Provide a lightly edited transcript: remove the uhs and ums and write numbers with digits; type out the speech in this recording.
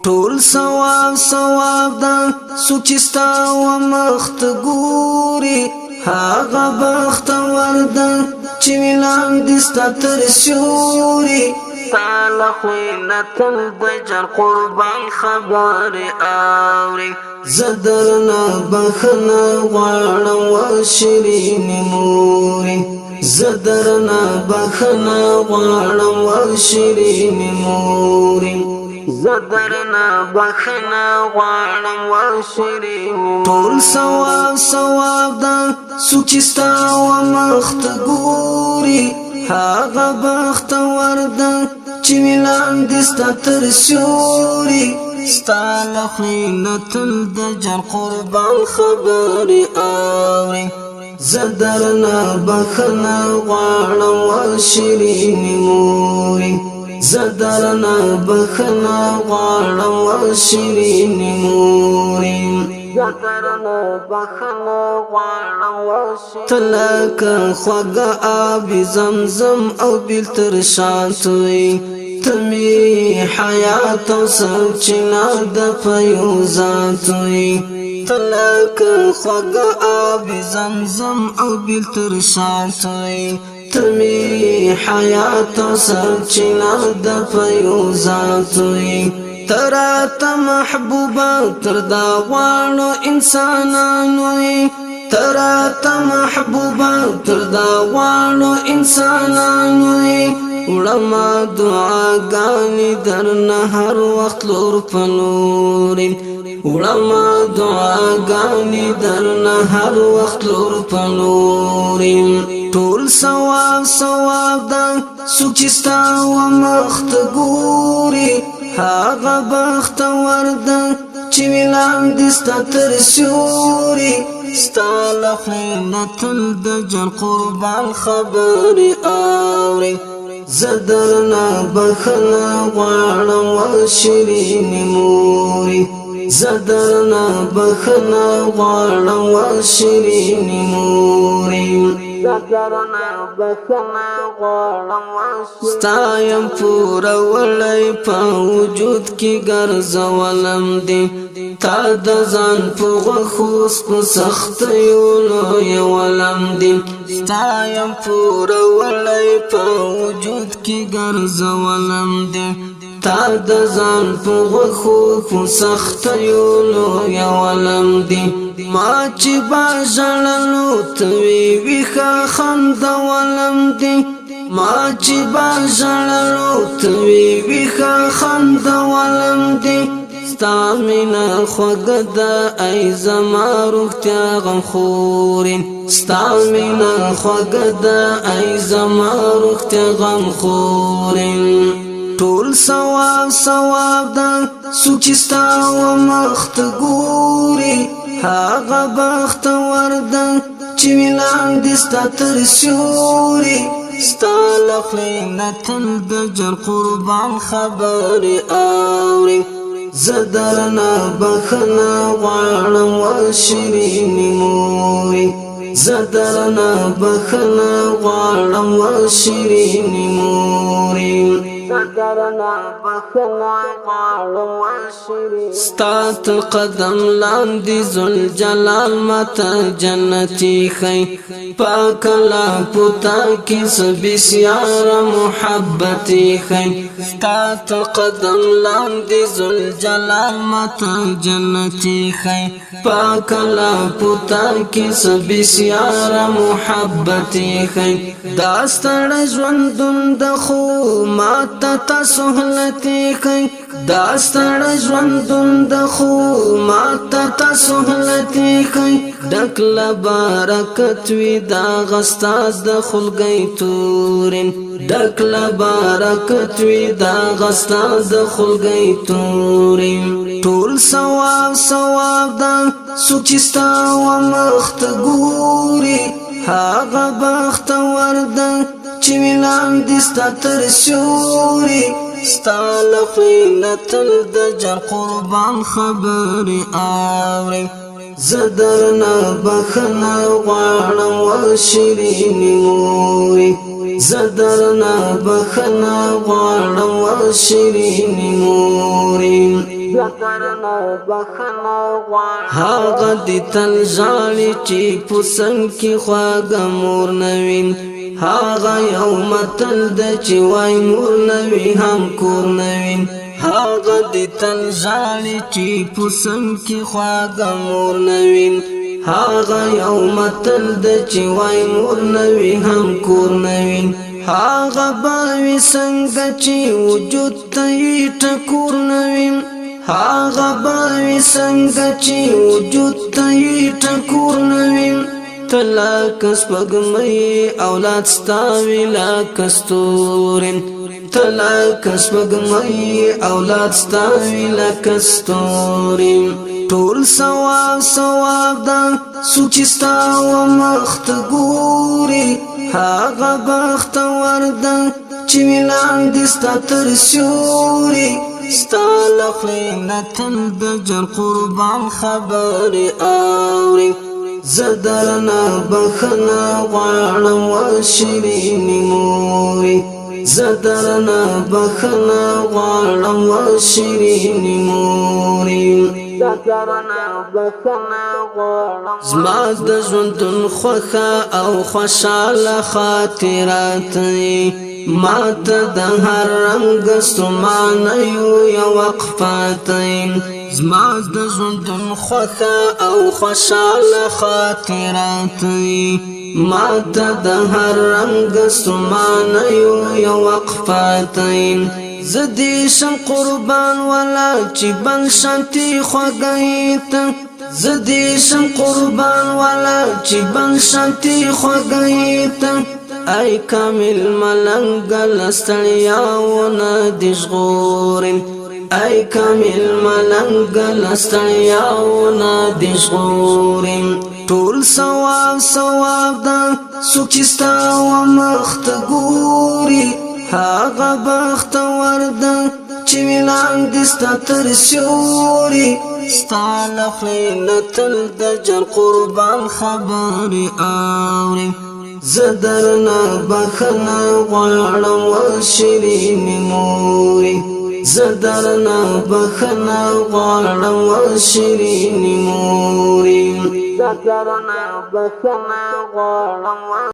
ټول ثواب ثواب دا سوچستا و مخت ګوري هاغه بخت ورده چې ویلان دستا تر سیوري تعالی خوینتل بجر قربان خبر آوري زدرنا بخنا غواړم و شیرین موري زدرنا بخنا غواړم و شیرین موري زدرنا بخنا غواړم و شیرین ټول ثواب ثواب دا سوچستا و مخت ګوري هاغه بخت ورده چې ویلان دستا تر سیوري ستا لخینتل د جر قربان خبرې اوري زدرنا بخنا غواړم و شیرین موري زدرنا بخنا غواړم و شیرین موري زدرنا بخنا غواړم و شیرین تلک خوږه آب زمزم او بیل تر شانتوي تمی حیات او سرچینه د فیوزاتوي تلک خوږه آب زمزم او بیل تر شانتوي تمی حیات او سرچینه د فیوزاتوي تراته محبوبه تر دا غواړو انسانانو تراته محبوبه تر دا غواړو انسانانو وړما دعاګانې درنه هر وخت لور په لوري وړما دعاګانې درنه هر وخت لور په لوري ټول ثواب ثواب دا سوچستا و مخت ګوري هاغه بخت ورده چې ویلان دستا تر سیوري ستا لخینتل د جر قربان خبرې اوري زدرنا بخنا غواړم و شیرین موري زدرنا بخنا غواړم و شیرین موري زدرنا بخنا غواړم و ستایم پورا وړی په وجود کې ګرځولم دي تا د ځان په غوښوس په سختیو لویولم دي ستایم پورا وړی په وجود کې ګرځولم دي تا د ځان په غوښو په سختیو لویولم دي ما چې با ژړلو ته وی ویښه خندولم دي ما چې با ژړلو ته وی ویښه خندولم دي ستا مینه خوږه ده ای زما روغتیا غمخورې ستا مینه خوږه ده ای زما روغتیا غمخورې ټول ثواب ثواب دا سوچستا و مخت ګوري هاغه بخت ورده چې ویلان دستا تر سیوري ستا لخینتل د جر قربان خبرې اوري زدرنا بخنا غواړم و شیرین موري زدرنا بخنا غواړم و شیرین موري زدرنا بخنا غواړم و شیرین ستا تر قدم لاندې ذوالجلال ماته جنتي خی پاک لا پتا کې سبسیار محبتي خی ستا تر قدم لاندې ذوالجلال ماته جنتي خی پاک لا پتا کې سبسیار محبتي خی دا ستړی ژوندون د خو ماته تا سهولتي خی دا ستړی ژوندون د خو ماته تا سهولتي خی ډک له برکت وي دا غستاز د خلګۍ تورین ډک له برکت وي دا غستاز د خلګۍ تورین ټول ثواب ثواب دا سوچستا و مخت ګوري هاغه بخت ورده چې ویلان دستا تر سیوري ستا لخینتل د جر قربان خبرې اوري زدرنا بخنا غواړم و شیرین موري زدرنا بخنا غواړم و شیرین موري ترانه بخنه غواړم هغه دې تل ژاړي چې په څنګ کې خواږه مور نه وي هغه یو متل ده چې وای مور نه وي هم کور نه وي هغه دې تل ژاړي چې په څنګ کې خواږه مور نه وي هغه یو متل ده چې وای مور نه وي هم کور نه وي هغه به وي څنګه چې وجود ته یې ټکور نه وي هغه به وي څنګه چې وجود ته یې ټکور نه وي ته لکه سپوږمۍ اولاد ستا وي لکه ستوري ته لکه سپوږمۍ اولاد ستا وي لکه ستوري ټول ثواب ثواب ده څوک چې ستا مخ ته ګوري هغه بختور ده چې ولاندې ستا تر سیوري ستا له خولې نه تل د جر قربان خبرې اوري زه درنه بخښنه غواړم شیرینې مورې زه درنه بخښنه غواړم شیرینې مورې زما د ژوندون خوښه او خوشاله خاطرات ما ته د هر رنګ ستومانیو یو وقفات زما د ژوندون خوښه او خوشاله خاطرات ما ته د هر رنګ ستومانیو یو وقفات زدی شم قربان والا چې بن شانتی خوږیت زدی شم قربان والا چې بن شانتی خوږیت ای کامل ملنګ لستړیاونه د ژغورم ای کامل ملنګ لستړیاونه د ژغورم ټول ثواب ثواب ده څوک چې ستا مخ ته ګوري هغه بختور ده چې ولاندې ستا تر سیوري ستا له خولې نه تل د جر قربان خبرې اوري زه درنه بخښنه غواړم شیرینې مورې زه درنه بخښنه غواړم شیرینې مورې زه درنه بخښنه غواړم